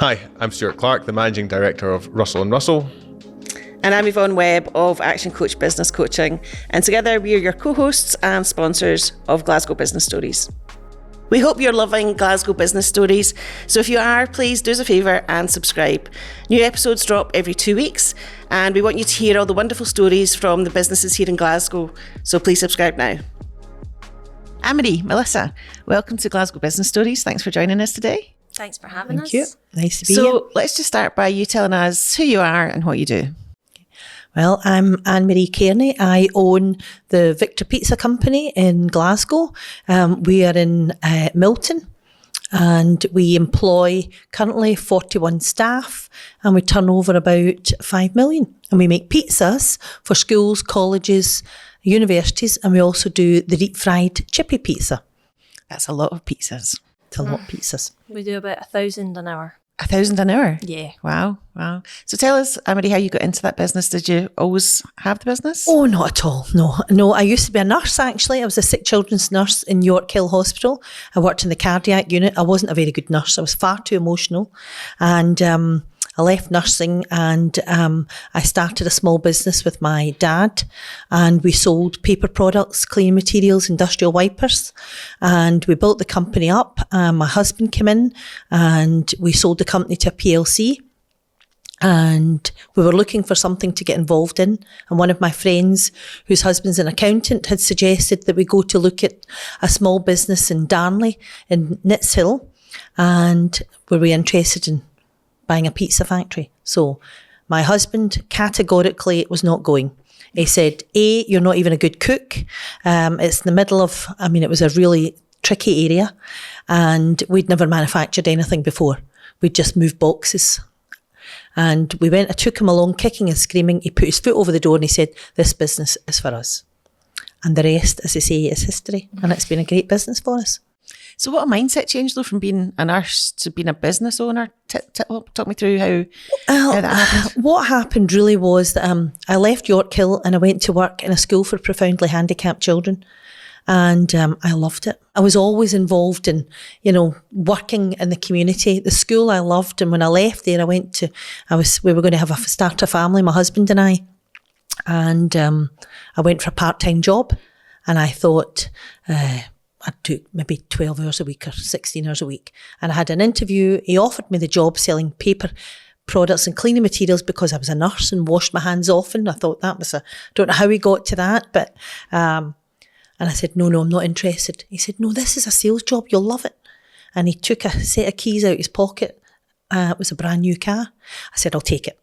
Hi, I'm Stuart Clark, the Managing Director of Russell & Russell. And I'm Yvonne Webb of Action Coach Business Coaching. And together we are your co-hosts and sponsors of Glasgow Business Stories. We hope you're loving Glasgow Business Stories. So if you are, please do us a favour and subscribe. New episodes drop every 2 weeks, and we want you to hear all the wonderful stories from the businesses here in Glasgow. So please subscribe now. Amity, Melissa, welcome to Glasgow Business Stories. Thanks for joining us today. Thanks for having us. Thank you. Nice to be here. So let's just start by you telling us who you are and what you do. Well, I'm Anne-Marie Cairney. I own the Victor Pizza Company in Glasgow. We are in Milton, and we employ currently 41 staff, and we turn over about 5 million. And we make pizzas for schools, colleges, universities, and we also do the deep-fried chippy pizza. That's a lot of pizzas. It's a lot of pizzas. We do about 1,000 an hour. 1,000 an hour? Yeah. Wow. So tell us, Amity, how you got into that business. Did you always have the business? Oh, not at all. No. I used to be a nurse, actually. I was a sick children's nurse in York Hill Hospital. I worked in the cardiac unit. I wasn't a very good nurse. I was far too emotional. And I left nursing, and I started a small business with my dad, and we sold paper products, cleaning materials, industrial wipers, and we built the company up. My husband came in, and we sold the company to a PLC, and we were looking for something to get involved in. And one of my friends, whose husband's an accountant, had suggested that we go to look at a small business in Darnley, in Nits Hill, and were we interested in buying a pizza factory. So my husband categorically was not going. He said, A, you're not even a good cook. It's in the middle of, it was a really tricky area, and we'd never manufactured anything before. We'd just moved boxes. And I took him along kicking and screaming. He put his foot over the door and he said, this business is for us. And the rest, as I say, is history. And it's been a great business for us. So what a mindset change though from being a nurse to being a business owner? Talk me through how that happened. What happened really was that I left York Hill and I went to work in a school for profoundly handicapped children, and I loved it. I was always involved in, working in the community. The school I loved, and when I left there, we were going to start a family, my husband and I, and I went for a part-time job, and I thought I'd do maybe 12 hours a week or 16 hours a week. And I had an interview. He offered me the job selling paper products and cleaning materials because I was a nurse and washed my hands often. I thought don't know how he got to that, but, and I said, no, I'm not interested. He said, no, this is a sales job. You'll love it. And he took a set of keys out of his pocket. It was a brand new car. I said, I'll take it.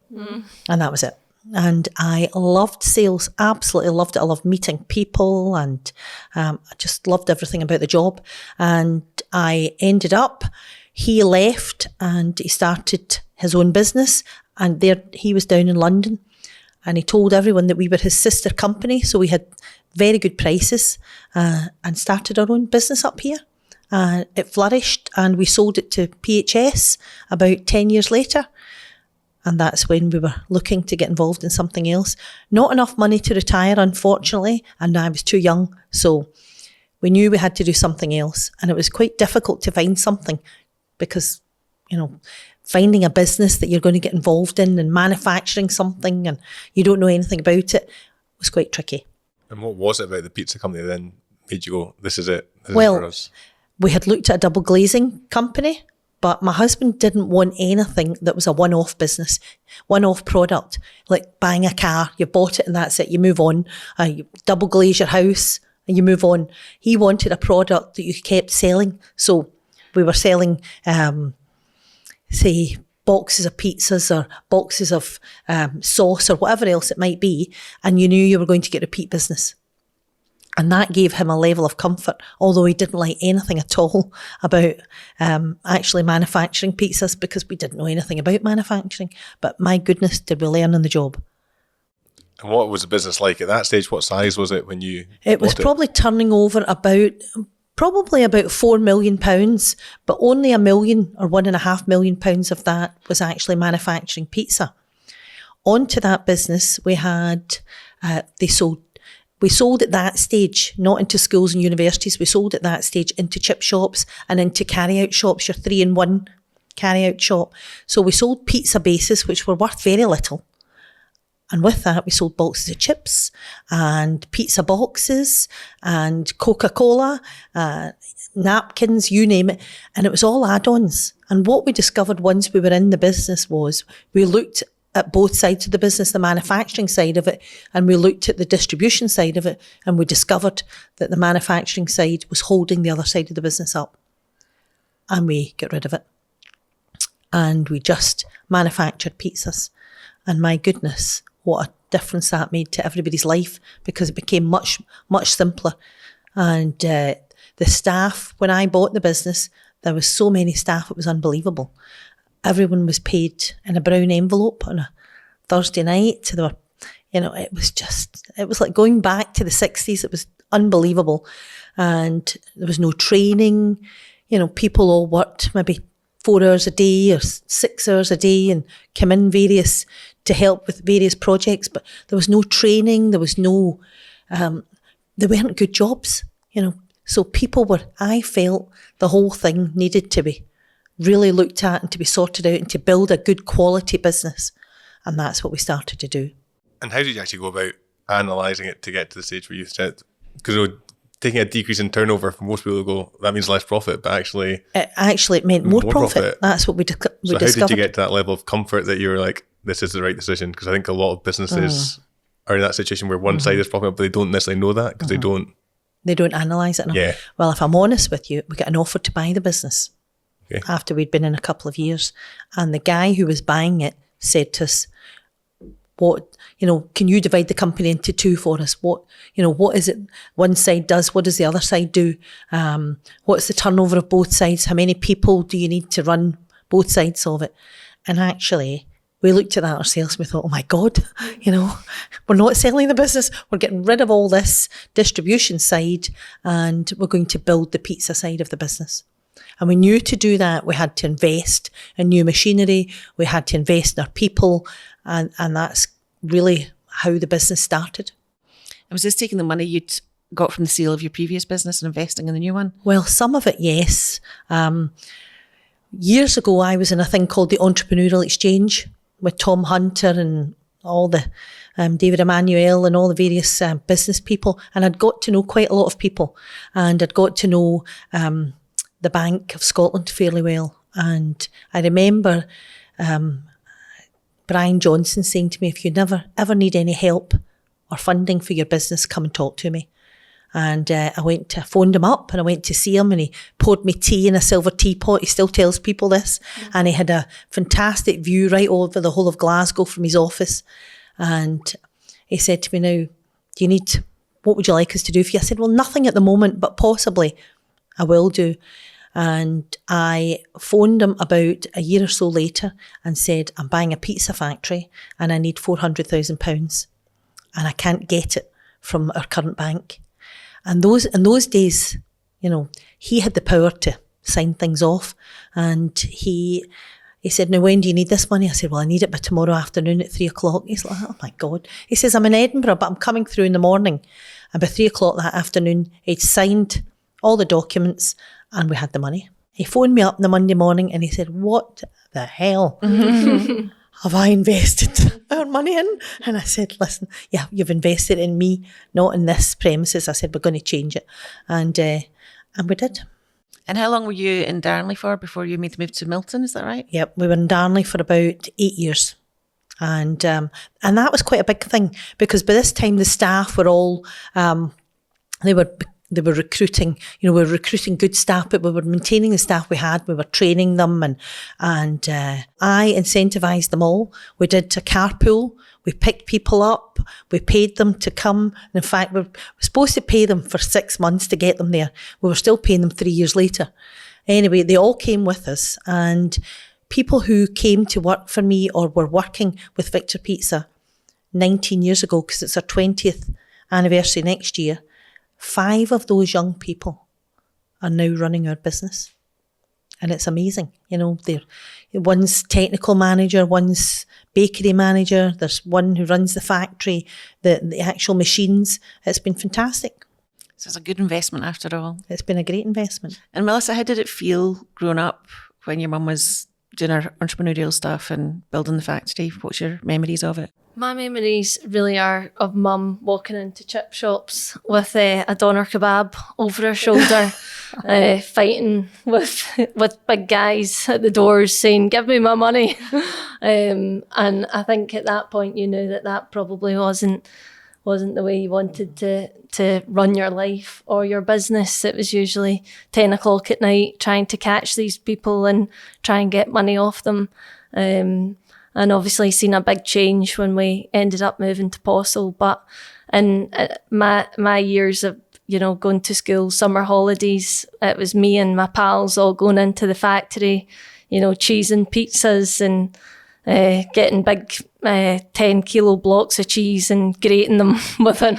And that was it. And I loved sales, absolutely loved it. I loved meeting people, and I just loved everything about the job. And I ended up, he left and he started his own business, and he was down in London, and he told everyone that we were his sister company. So we had very good prices and started our own business up here. It flourished, and we sold it to PHS about 10 years later. And that's when we were looking to get involved in something else. Not enough money to retire, unfortunately, and I was too young. So we knew we had to do something else. And it was quite difficult to find something because, finding a business that you're going to get involved in and manufacturing something and you don't know anything about it was quite tricky. And what was it about the pizza company then made you go, this is it, this is for us? We had looked at a double glazing company, but my husband didn't want anything that was a one-off business, one-off product, like buying a car. You bought it and that's it. You move on. You double glaze your house and you move on. He wanted a product that you kept selling. So we were selling, say, boxes of pizzas or boxes of sauce or whatever else it might be, and you knew you were going to get repeat business. And that gave him a level of comfort, although he didn't like anything at all about actually manufacturing pizzas because we didn't know anything about manufacturing. But my goodness, did we learn on the job. And what was the business like at that stage? What size was it when you It was probably turning over about £4 million, but only £1 million or £1.5 million of that was actually manufacturing pizza. Onto that business, we had, we sold at that stage, not into schools and universities, we sold at that stage into chip shops and into carry-out shops, your 3-in-1 carry-out shop. So we sold pizza bases, which were worth very little. And with that, we sold boxes of chips and pizza boxes and Coca-Cola, napkins, you name it. And it was all add-ons. And what we discovered once we were in the business was we looked at both sides of the business, the manufacturing side of it, and we looked at the distribution side of it, and we discovered that the manufacturing side was holding the other side of the business up. And we got rid of it. And we just manufactured pizzas. And my goodness, what a difference that made to everybody's life, because it became much, much simpler. And the staff, when I bought the business, there was so many staff, it was unbelievable. Everyone was paid in a brown envelope on a Thursday night. They were, it was like going back to the 60s. It was unbelievable. And there was no training. People all worked maybe 4 hours a day or 6 hours a day and come in to help with various projects, but there was no training, there was no, they weren't good jobs, So I felt the whole thing needed to be really looked at and to be sorted out and to build a good quality business. And that's what we started to do. And how did you actually go about analysing it to get to the stage where you said, because taking a decrease in turnover for most people go, that means less profit, but actually... It meant more profit. That's what we discovered. So how did you get to that level of comfort that you were like, this is the right decision? Because I think a lot of businesses are in that situation where one side is profitable, but they don't necessarily know that because they don't analyse it enough. Yeah. Well, if I'm honest with you, we got an offer to buy the business after we'd been in a couple of years. And the guy who was buying it said to us, can you divide the company into two for us? What is it one side does? What does the other side do? What's the turnover of both sides? How many people do you need to run both sides of it? And actually, we looked at that ourselves and we thought, oh my God, we're not selling the business. We're getting rid of all this distribution side and we're going to build the pizza side of the business. And we knew to do that, we had to invest in new machinery. We had to invest in our people. And that's really how the business started. And was this taking the money you'd got from the sale of your previous business and investing in the new one? Well, some of it, yes. Years ago, I was in a thing called the Entrepreneurial Exchange with Tom Hunter and all the David Emmanuel and all the various business people. And I'd got to know quite a lot of people. And I'd got to know the Bank of Scotland fairly well. And I remember Brian Johnson saying to me, if you never ever need any help or funding for your business, come and talk to me. And I phoned him up and I went to see him and he poured me tea in a silver teapot. He still tells people this. Mm-hmm. And he had a fantastic view right over the whole of Glasgow from his office. And he said to me, now, what would you like us to do for you? I said, well, nothing at the moment, but possibly I will do. And I phoned him about a year or so later and said, I'm buying a pizza factory and I need £400,000 and I can't get it from our current bank. And in those days, he had the power to sign things off. And he said, now, when do you need this money? I said, well, I need it by tomorrow afternoon at 3:00. He's like, oh my God. He says, I'm in Edinburgh, but I'm coming through in the morning. And by 3:00 that afternoon, he'd signed all the documents and we had the money. He phoned me up on the Monday morning and he said, what the hell have I invested our money in? And I said, listen, yeah, you've invested in me, not in this premises. I said, we're going to change it. And we did. And how long were you in Darnley for before you made the move to Milton? Is that right? Yep, we were in Darnley for about 8 years. And that was quite a big thing because by this time the staff were all, they were recruiting, we were recruiting good staff, but we were maintaining the staff we had. We were training them and I incentivised them all. We did a carpool. We picked people up. We paid them to come. And in fact, we were supposed to pay them for 6 months to get them there. We were still paying them 3 years later. Anyway, they all came with us. And people who came to work for me or were working with Victor Pizza 19 years ago, because it's our 20th anniversary next year, 5 of those young people are now running our business. And it's amazing. One's technical manager, one's bakery manager, there's one who runs the factory, the actual machines. It's been fantastic. So it's a good investment after all. It's been a great investment. And Melissa, how did it feel growing up when your mum was doing our entrepreneurial stuff and building the factory? What's your memories of it? My memories really are of Mum walking into chip shops with a doner kebab over her shoulder, fighting with big guys at the doors saying, "Give me my money." And I think at that point you knew that probably wasn't the way you wanted to run your life or your business. It was usually 10 o'clock at night trying to catch these people and try and get money off them. And obviously seen a big change when we ended up moving to Possil. But in my years of, going to school, summer holidays, it was me and my pals all going into the factory, cheese and pizzas and getting big 10 kilo blocks of cheese and grating them within,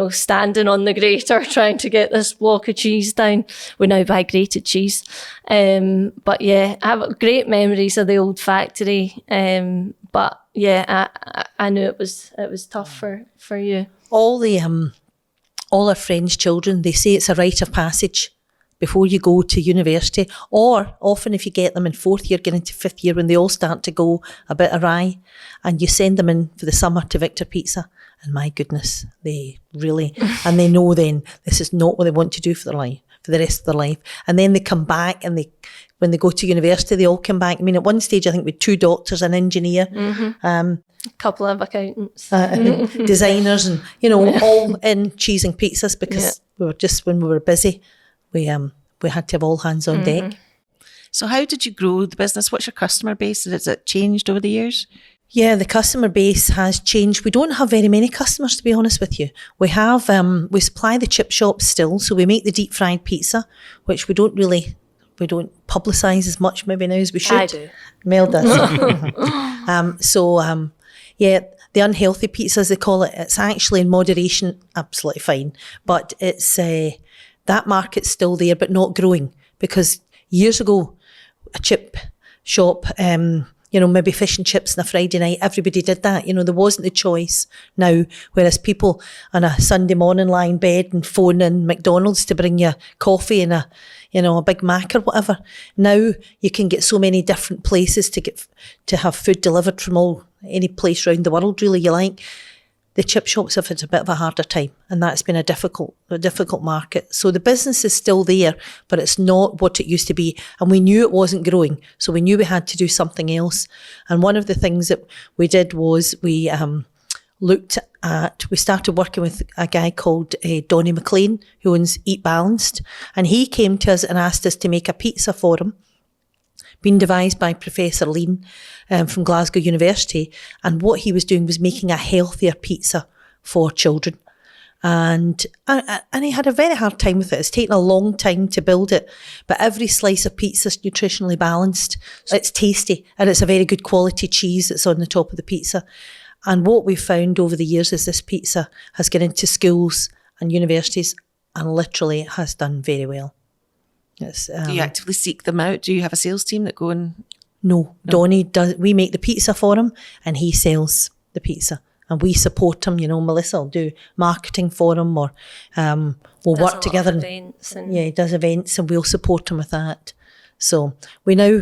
standing on the grater trying to get this block of cheese down. We now buy grated cheese. But yeah, I have great memories of the old factory. But yeah, I knew it was tough for you. All our friends' children, they say it's a rite of passage before you go to university, or often if you get them in fourth year, getting into fifth year, when they all start to go a bit awry, and you send them in for the summer to Victor Pizza, and my goodness, they really, and they know then this is not what they want to do for their life, for the rest of their life. And then they come back, and when they go to university, they all come back. I mean, at one stage, I think we had 2 doctors, an engineer, a couple of accountants, designers, and all in cheesing pizzas, because we were just, when we were busy, we had to have all hands on deck. So how did you grow the business? What's your customer base? Has it changed over the years? Yeah, the customer base has changed. We don't have very many customers, to be honest with you. We have, we supply the chip shops still, so we make the deep fried pizza, which we don't publicise as much maybe now as we should. I do. Mel does. Yeah, the unhealthy pizza, as they call it, it's actually in moderation, absolutely fine. But it's that market's still there, but not growing, because years ago, a chip shop, maybe fish and chips on a Friday night, everybody did that. There wasn't the choice now, whereas people on a Sunday morning lie in bed and phone in McDonald's to bring you coffee and a Big Mac or whatever. Now you can get so many different places to have food delivered from any place around the world, really, you like. The chip shops have had a bit of a harder time, and that's been a difficult market. So the business is still there, but it's not what it used to be. And we knew it wasn't growing, so we knew we had to do something else. And one of the things that we did was we started working with a guy called Donnie McLean, who owns Eat Balanced. And he came to us and asked us to make a pizza for him, been devised by Professor Lean from Glasgow University. And what he was doing was making a healthier pizza for children. And he had a very hard time with it. It's taken a long time to build it, but every slice of pizza is nutritionally balanced. It's tasty, and it's a very good quality cheese that's on the top of the pizza. And what we've found over the years is this pizza has got into schools and universities, and literally it has done very well. Do you actively seek them out? Do you have a sales team that go and... No, Donnie does. We make the pizza for him, and he sells the pizza, and we support him. Melissa will do marketing for him, or we'll work together. He does events, and we'll support him with that. So we now,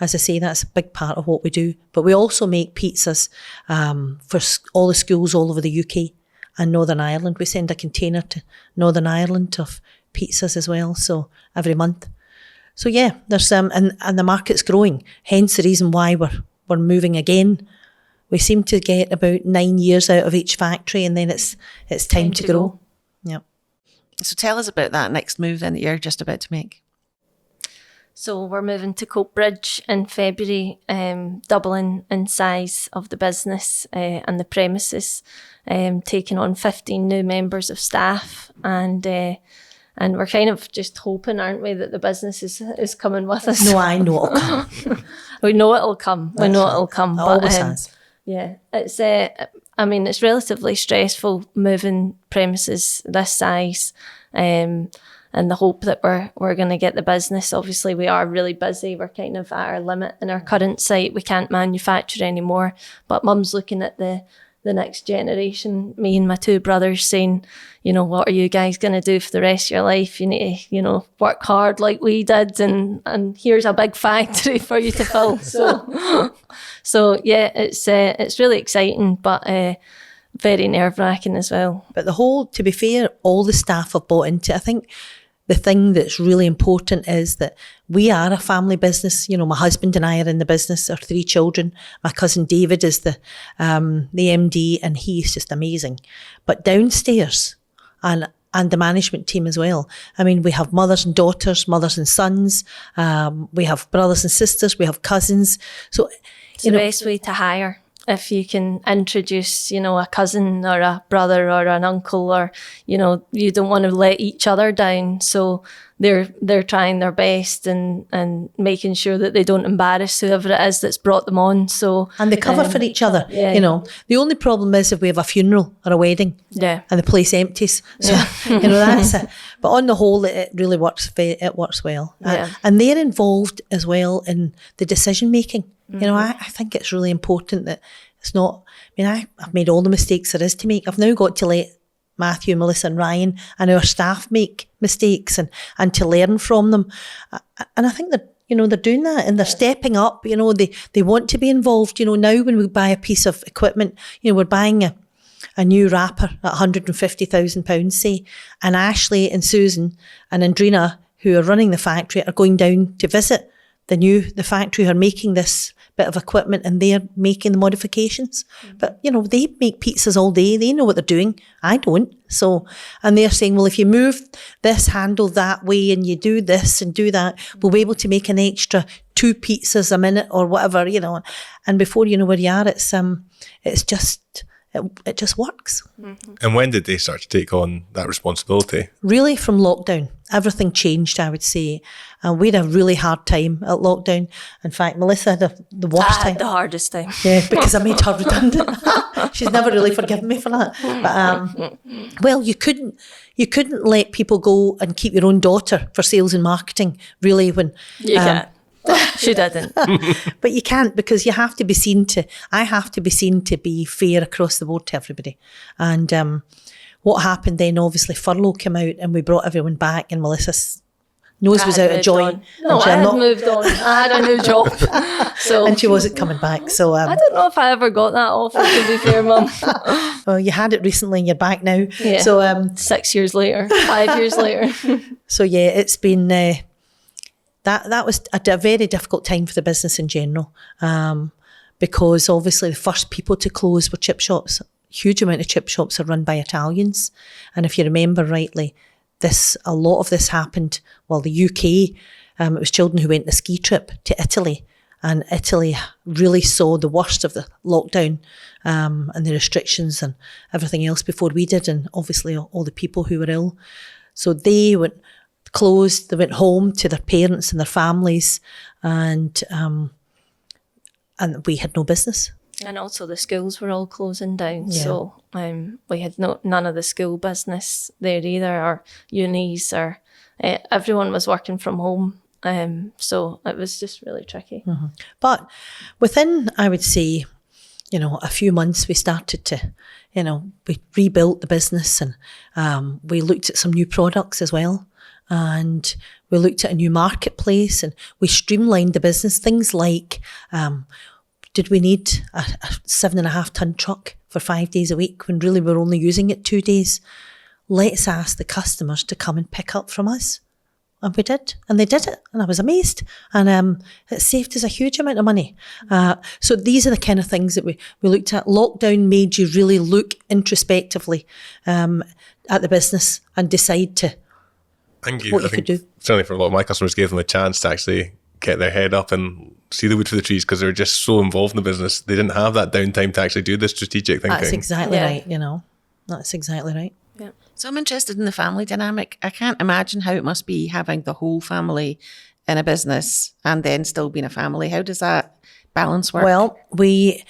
as I say, that's a big part of what we do. But we also make pizzas for all the schools all over the UK and Northern Ireland. We send a container to Northern Ireland of pizzas as well, so every month. So yeah, there's and the market's growing. Hence the reason why we're moving again. We seem to get about 9 years out of each factory, and then it's time to grow. Yeah. So tell us about that next move then that you're just about to make. So we're moving to Coatbridge in February, doubling in size of the business and the premises, taking on 15 new members of staff, and we're kind of just hoping, aren't we, that the business is coming with us. No, I know it'll come. We know it'll come. We know it'll come. It always has. Yeah, it's it's relatively stressful moving premises this size, and the hope that we're going to get the business. Obviously, we are really busy. We're kind of at our limit in our current site. We can't manufacture anymore. But Mum's looking at the the next generation. Me and my two brothers saying, you know, what are you guys going to do for the rest of your life? You need to, you know, work hard like we did, and here's a big factory for you to fill. So yeah, it's really exciting, but very nerve-wracking as well. But to be fair, all the staff have bought into it. I think the thing that's really important is that we are a family business. You know, my husband and I are in the business, our 3 children. My cousin David is the MD, and he's just amazing. But downstairs, and the management team as well. I mean, we have mothers and daughters, mothers and sons. We have brothers and sisters. We have cousins. So it's the best way to hire. If you can introduce, you know, a cousin or a brother or an uncle, or, you know, you don't want to let each other down. So they're trying their best and making sure that they don't embarrass whoever it is that's brought them on. So and they cover for each other. Yeah. You know, the only problem is if we have a funeral or a wedding, yeah, and the place empties. So you know, that's it. But on the whole, it really works. It works well, and they're involved as well in the decision making. You know, I think it's really important that it's not, I mean, I've made all the mistakes there is to make. I've now got to let Matthew, Melissa and Ryan and our staff make mistakes and to learn from them. And I think that, you know, they're doing that and they're stepping up. You know, they want to be involved. You know, now when we buy a piece of equipment, you know, we're buying a new wrapper at £150,000, say, and Ashley and Susan and Andrina, who are running the factory, are going down to visit the factory who are making this bit of equipment, and they're making the modifications. But, you know, they make pizzas all day. They know what they're doing. I don't. So, and they're saying, well, if you move this handle that way and you do this and do that, we'll be able to make an extra 2 pizzas a minute or whatever, you know. And before you know where you are, it just works. And when did they start to take on that responsibility? Really from lockdown. Everything changed, I would say. We had a really hard time at lockdown. In fact, Melissa had the worst time. The hardest time. Yeah, because I made her redundant. She's never really forgiven me for that. But well, you couldn't let people go and keep your own daughter for sales and marketing, really, when you can't. She didn't. But you can't, because I have to be seen to be fair across the board to everybody. And what happened then, obviously furlough came out and we brought everyone back, and Melissa's nose was out of joint. No, I had moved on. I had a new job. So and she wasn't coming back. So I don't know if I ever got that offer, to be fair, Mum. Well, you had it recently and you're back now. Yeah. So 6 years later, 5 years later. So yeah, it's been that was a very difficult time for the business in general, because obviously the first people to close were chip shops. Huge amount of chip shops are run by Italians, and if you remember rightly, a lot of this happened. Well, the UK, it was children who went on a ski trip to Italy, and Italy really saw the worst of the lockdown and the restrictions and everything else before we did, and obviously all the people who were ill. So they went closed, they went home to their parents and their families, and we had no business. And also the schools were all closing down, Yeah. so we had none of the school business there either, or unis, or everyone was working from home. So it was just really tricky. Mm-hmm. But within, I would say, you know, a few months we started to, you know, we rebuilt the business, and we looked at some new products as well. And we looked at a new marketplace, and we streamlined the business. Things like, did we need a 7.5 ton truck for 5 days a week when really we're only using it 2 days? Let's ask the customers to come and pick up from us. And we did, and they did it, and I was amazed. And it saved us a huge amount of money. So these are the kind of things that we looked at. Lockdown made you really look introspectively at the business and decide what you could do. Certainly for a lot of my customers, gave them a chance to actually get their head up and see the wood for the trees, because they're just so involved in the business. They didn't have that downtime to actually do the strategic thinking. That's exactly right, you know. That's exactly right. Yeah. So I'm interested in the family dynamic. I can't imagine how it must be having the whole family in a business and then still being a family. How does that balance work? Well, we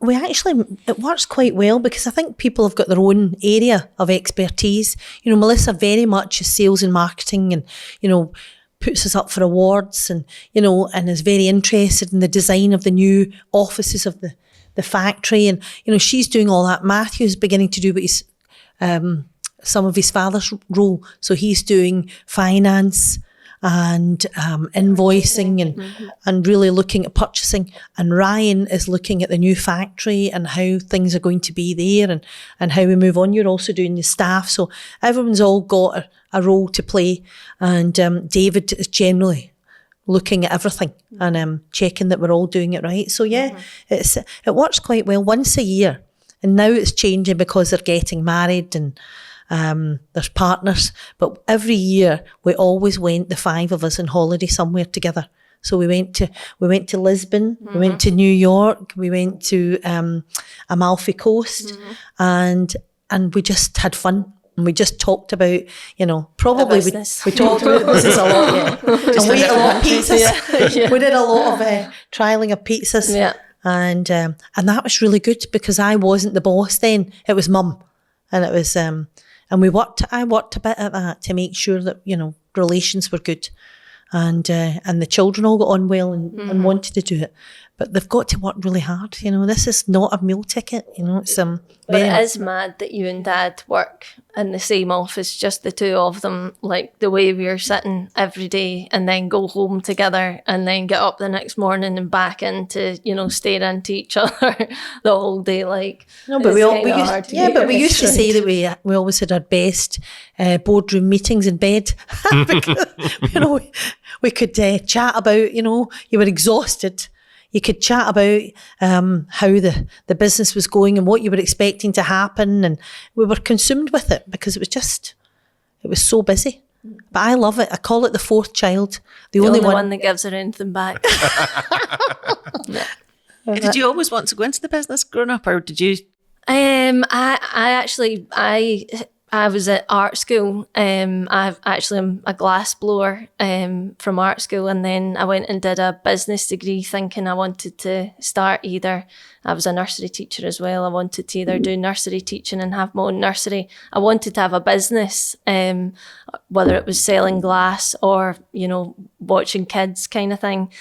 actually, it works quite well, because I think people have got their own area of expertise. You know, Melissa very much is sales and marketing, and, you know, puts us up for awards and, you know, and is very interested in the design of the new offices of the factory. And, you know, she's doing all that. Matthew's beginning to do what he's, some of his father's role. So he's doing finance and invoicing and really looking at purchasing. And Ryan is looking at the new factory and how things are going to be there and how we move on. You're also doing the staff. So everyone's all got a role to play. And David is generally looking at everything and checking that we're all doing it right. So yeah, it works quite well once a year. And now it's changing because they're getting married and there's partners. But every year we always went, the 5 of us, on holiday somewhere together. So we went to Lisbon, we went to New York, we went to Amalfi Coast, and we just had fun. And we just talked about, you know, probably we talked about business a lot, yeah. And we ate a lot of pizzas. Yeah. We did a lot of trialing of pizzas. Yeah. And that was really good because I wasn't the boss then. It was Mum. And it was, and I worked a bit at that to make sure that, you know, relations were good. And the children all got on well and wanted to do it. But they've got to work really hard. You know, this is not a meal ticket. You know, it's But it is mad that you and Dad work in the same office, just the two of them, like the way we're sitting every day, and then go home together, and then get up the next morning and back into, you know, stare into each other the whole day. Like, no, but we used to say that we always had our best boardroom meetings in bed because, you know, we could chat about, you know, you were exhausted. You could chat about how the business was going and what you were expecting to happen, and we were consumed with it because it was so busy. But I love it. I call it the fourth child. The only one that gives her anything back. Did you always want to go into the business growing up, or did you? I was at art school. I'm a glass blower from art school, and then I went and did a business degree thinking I wanted to start I was a nursery teacher as well. I wanted to either do nursery teaching and have my own nursery. I wanted to have a business, whether it was selling glass or, you know, watching kids kind of thing.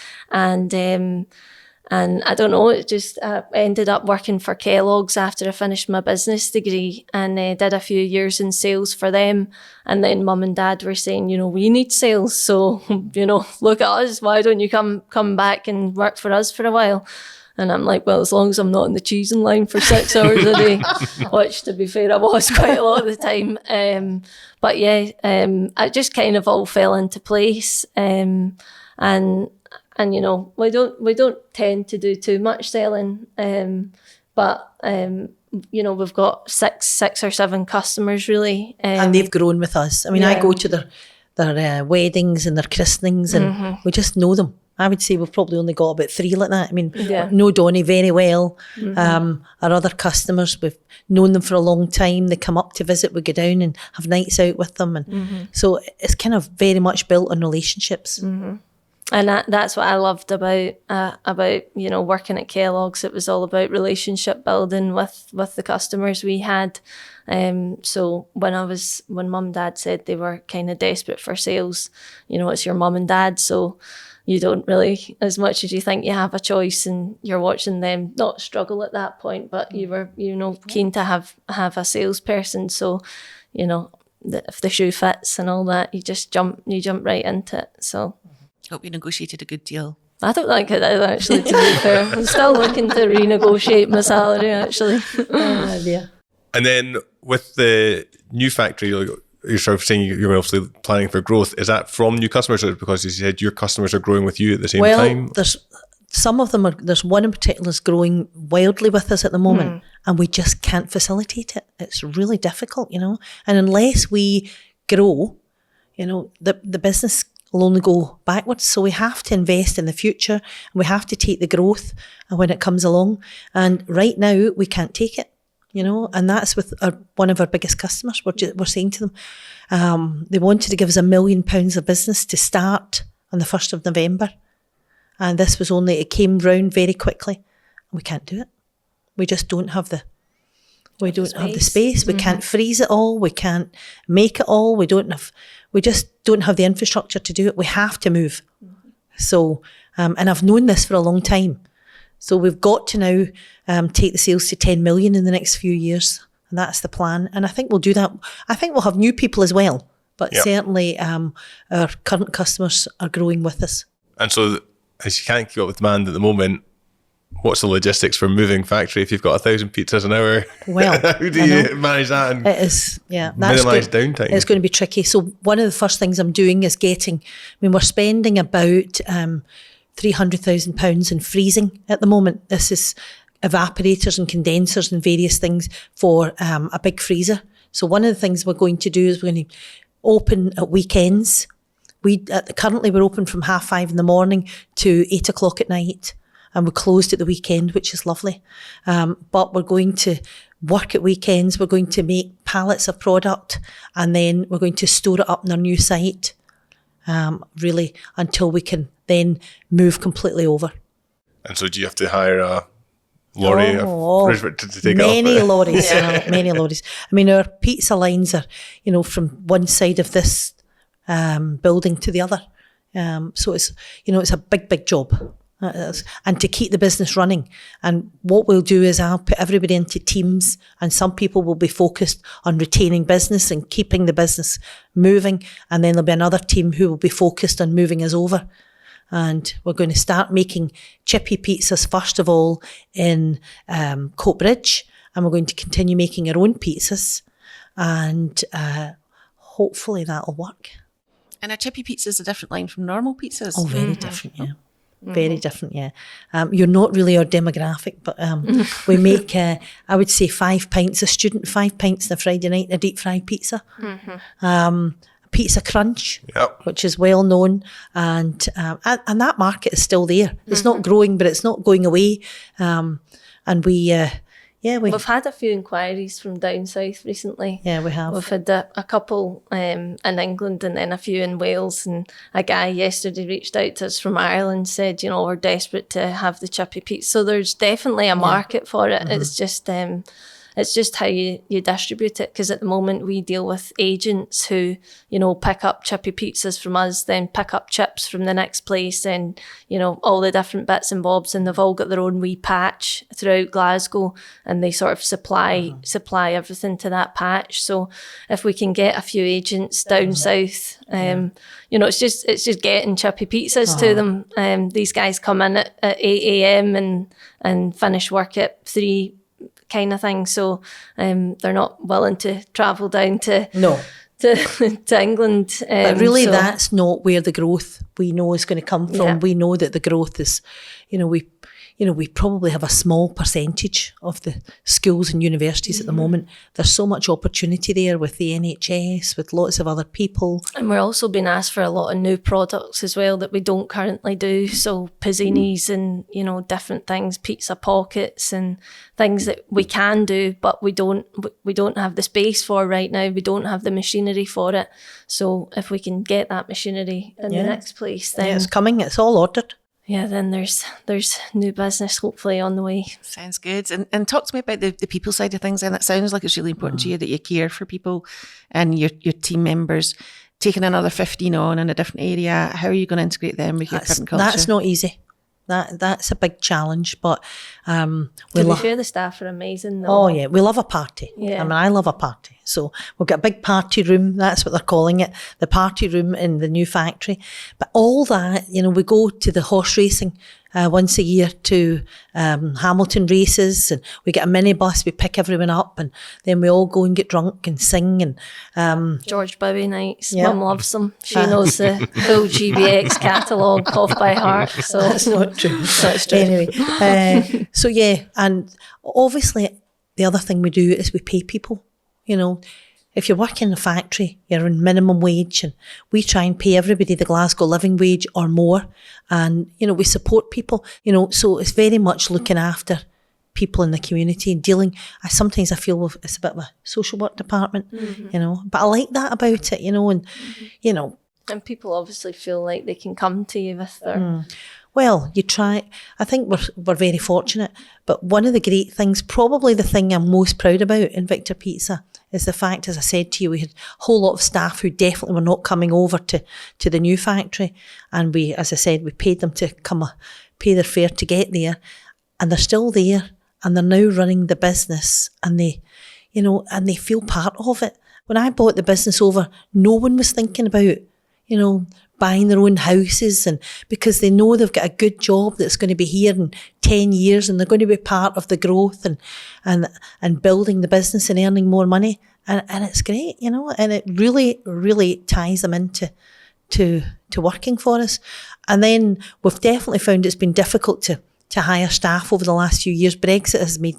And I don't know, it just ended up working for Kellogg's after I finished my business degree, and did a few years in sales for them. And then Mum and Dad were saying, you know, we need sales. So, you know, look at us. Why don't you come back and work for us for a while? And I'm like, well, as long as I'm not in the cheesing line for 6 hours a day, which, to be fair, I was quite a lot of the time. But yeah, I just kind of all fell into place. And you know, we don't tend to do too much selling, but you know, we've got six or seven customers really, and they've grown with us. I mean, I go to their weddings and their christenings, and we just know them. I would say we've probably only got about 3 like that. I mean, know Donnie very well. Our other customers, we've known them for a long time. They come up to visit. We go down and have nights out with them, and so it's kind of very much built on relationships. And that's what I loved about you know, working at Kellogg's. It was all about relationship building with the customers we had. So when Mum and Dad said they were kind of desperate for sales, you know, it's your mum and dad, so you don't really, as much as you think you have a choice, and you're watching them not struggle at that point, but you were, you know, keen to have a salesperson. So, you know, if the shoe fits and all that, you jump right into it. So. Hope you negotiated a good deal. I don't think I did, actually, to be fair. I'm still looking to renegotiate my salary, actually. And then with the new factory, you're sort of saying you're obviously planning for growth. Is that from new customers, or because you said your customers are growing with you at the same time? There's some of them there's one in particular is growing wildly with us at the moment, and we just can't facilitate it. It's really difficult, you know. And unless we grow, you know, the business will only go backwards. So we have to invest in the future, and we have to take the growth when it comes along. And right now we can't take it, you know, and that's with one of our biggest customers. We're saying to them, they wanted to give us £1 million of business to start on the 1st of November. And this was it came round very quickly. We can't do it. We just don't have We don't have the space. We can't freeze it all. We can't make it all. We just don't have the infrastructure to do it. We have to move. So, and I've known this for a long time. So we've got to now take the sales to 10 million in the next few years. And that's the plan. And I think we'll do that. I think we'll have new people as well. But certainly our current customers are growing with us. And so as you can't keep up with demand at the moment, what's the logistics for moving factory if you've got 1,000 pizzas an hour? Well, how do you manage that and minimise downtime? It's going to be tricky. So one of the first things I'm doing is we're spending about £300,000 in freezing at the moment. This is evaporators and condensers and various things for a big freezer. So one of the things we're going to do is we're going to open at weekends. Currently we're open from 5:30 in the morning to 8 o'clock at night. And we're closed at the weekend, which is lovely. But we're going to work at weekends. We're going to make pallets of product, and then we're going to store it up in our new site, really, until we can then move completely over. And so do you have to hire a lorry to take many it off? Lorries, many lorries. I mean, our pizza lines are, from one side of this building to the other. So it's, it's a big, big job. And to keep the business running. And what we'll do is I'll put everybody into teams, and some people will be focused on retaining business and keeping the business moving, and then there'll be another team who will be focused on moving us over. And we're going to start making chippy pizzas first of all in Coatbridge, and we're going to continue making our own pizzas, and hopefully that'll work. And a chippy pizza is a different line from normal pizzas? Oh, very different, yeah. Very different, yeah. You're not really our demographic, but we make, I would say, 5 pints a student, 5 pints on a Friday night, a deep fried pizza. Pizza Crunch, which is well known, and that market is still there. It's not growing, but it's not going away. And we've had a few inquiries from down south recently. Yeah, we have. We've had a couple in England and then a few in Wales. And a guy yesterday reached out to us from Ireland, said, we're desperate to have the chippy pizza. So there's definitely a market for it. Mm-hmm. It's just how you distribute it, because at the moment we deal with agents who, pick up chippy pizzas from us, then pick up chips from the next place, and, all the different bits and bobs, and they've all got their own wee patch throughout Glasgow, and they sort of supply everything to that patch. So if we can get a few agents down south, it's just getting chippy pizzas to them. These guys come in at 8 a.m. and finish work at 3 kind of thing. So they're not willing to travel down to England. But really that's not where the growth we know is going to come from. Yeah. We know that the growth is, we probably have a small percentage of the schools and universities at the moment. There's so much opportunity there with the NHS, with lots of other people. And we're also being asked for a lot of new products as well that we don't currently do. So pizzinis and, different things, pizza pockets and things that we can do, but we don't have the space for right now. We don't have the machinery for it. So if we can get that machinery in the next place, then it's coming. It's all ordered. Yeah, then there's new business hopefully on the way. Sounds good. And talk to me about the people side of things. And it sounds like it's really important to you that you care for people and your team members. Taking another 15 on in a different area, how are you going to integrate them with your current culture? That's not easy. That's a big challenge, but to be fair, the staff are amazing though. Oh yeah, we love a party. Yeah. I mean, I love a party. So we've got a big party room, that's what they're calling it, the party room in the new factory. But all that, we go to the horse racing once a year to Hamilton races, and we get a minibus, we pick everyone up, and then we all go and get drunk and sing. And George Bowie nights, Mum loves them. She knows the full GBX catalogue off by heart. So that's not true. That's true. Anyway, so yeah, and obviously the other thing we do is we pay people. If you're working in a factory, you're on minimum wage, and we try and pay everybody the Glasgow living wage or more. And, we support people, so it's very much looking after people in the community and dealing. Sometimes I feel it's a bit of a social work department, but I like that about it, and, And people obviously feel like they can come to you with their... Well, you try. I think we're very fortunate. But one of the great things, probably the thing I'm most proud about in Victor Pizza, is the fact, as I said to you, we had a whole lot of staff who definitely were not coming over to the new factory. And we, as I said, we paid them to come pay their fare to get there. And they're still there. And they're now running the business. And they, and they feel part of it. When I bought the business over, no one was thinking about, buying their own houses, and because they know they've got a good job that's going to be here in 10 years and they're going to be part of the growth and building the business and earning more money. And it's great, and it really, really ties them into working for us. And then we've definitely found it's been difficult to hire staff over the last few years. Brexit has made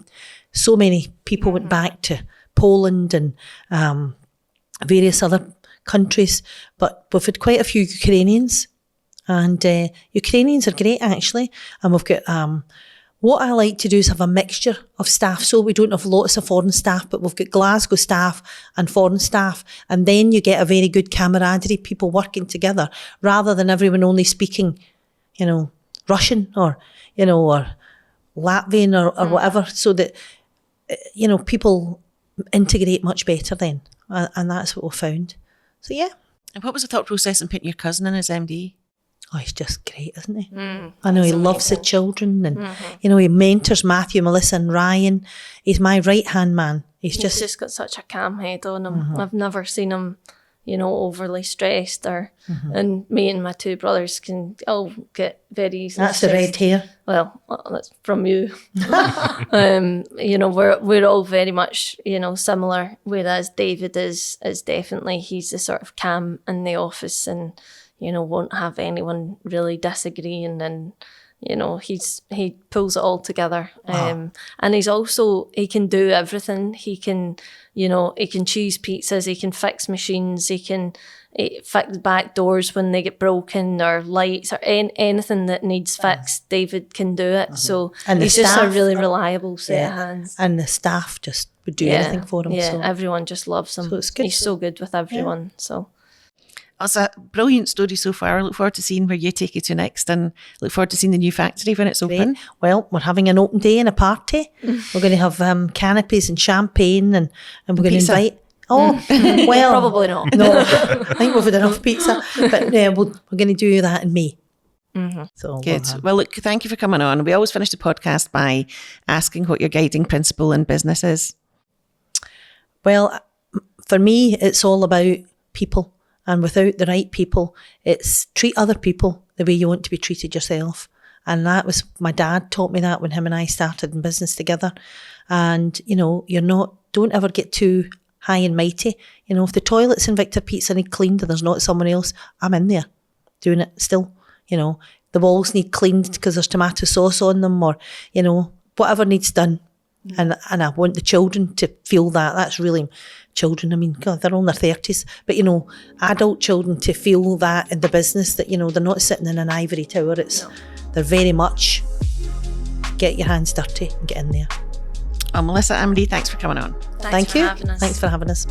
so many people went back to Poland and various other countries, but we've had quite a few Ukrainians, and Ukrainians are great actually. And we've got what I like to do is have a mixture of staff, so we don't have lots of foreign staff, but we've got Glasgow staff and foreign staff, and then you get a very good camaraderie, people working together rather than everyone only speaking, Russian or Latvian or whatever, so that people integrate much better then, and that's what we found. So yeah. And what was the thought process in putting your cousin in as MD? Oh, he's just great, isn't he? I know he loves the children, and he mentors Matthew, Melissa and Ryan. He's my right-hand man. He's just got such a calm head on him. I've never seen him, overly stressed and me and my two brothers can all get very easily That's stressed. The red hair. Well, that's from you. We're all very much, similar, whereas David is definitely, he's the sort of calm in the office and, won't have anyone really disagreeing, and he pulls it all together. And he can do everything. He can choose pizzas, he can fix machines, he can fix back doors when they get broken, or lights, or anything that needs fixed. David can do it. So and he's just a really reliable set of hands. And the staff just would do anything for him. Yeah, so. Everyone just loves him. So it's good. He's so good with everyone. Yeah. So. It's a brilliant story so far. I look forward to seeing where you take it to next, and look forward to seeing the new factory when it's open. Great. Well, we're having an open day and a party. We're going to have canopies and champagne, and we're going to invite... Oh, well... Probably not. No, I think we've had enough pizza. But we're going to do that in May. So good. Well, look, thank you for coming on. We always finish the podcast by asking what your guiding principle in business is. Well, for me, it's all about people. And without the right people, it's treat other people the way you want to be treated yourself. And that was, my dad taught me that when him and I started in business together. And, don't ever get too high and mighty. If the toilets in Victor Pizza need cleaned and there's not someone else, I'm in there doing it still. The walls need cleaned because there's tomato sauce on them, or, whatever needs done. And I want the children to feel that. That's really children. I mean, God, they're all in their 30s. But, adult children to feel that in the business, that, they're not sitting in an ivory tower. They're very much get your hands dirty and get in there. Melissa, Amity, thanks for coming on. Thank you. Thanks for having us.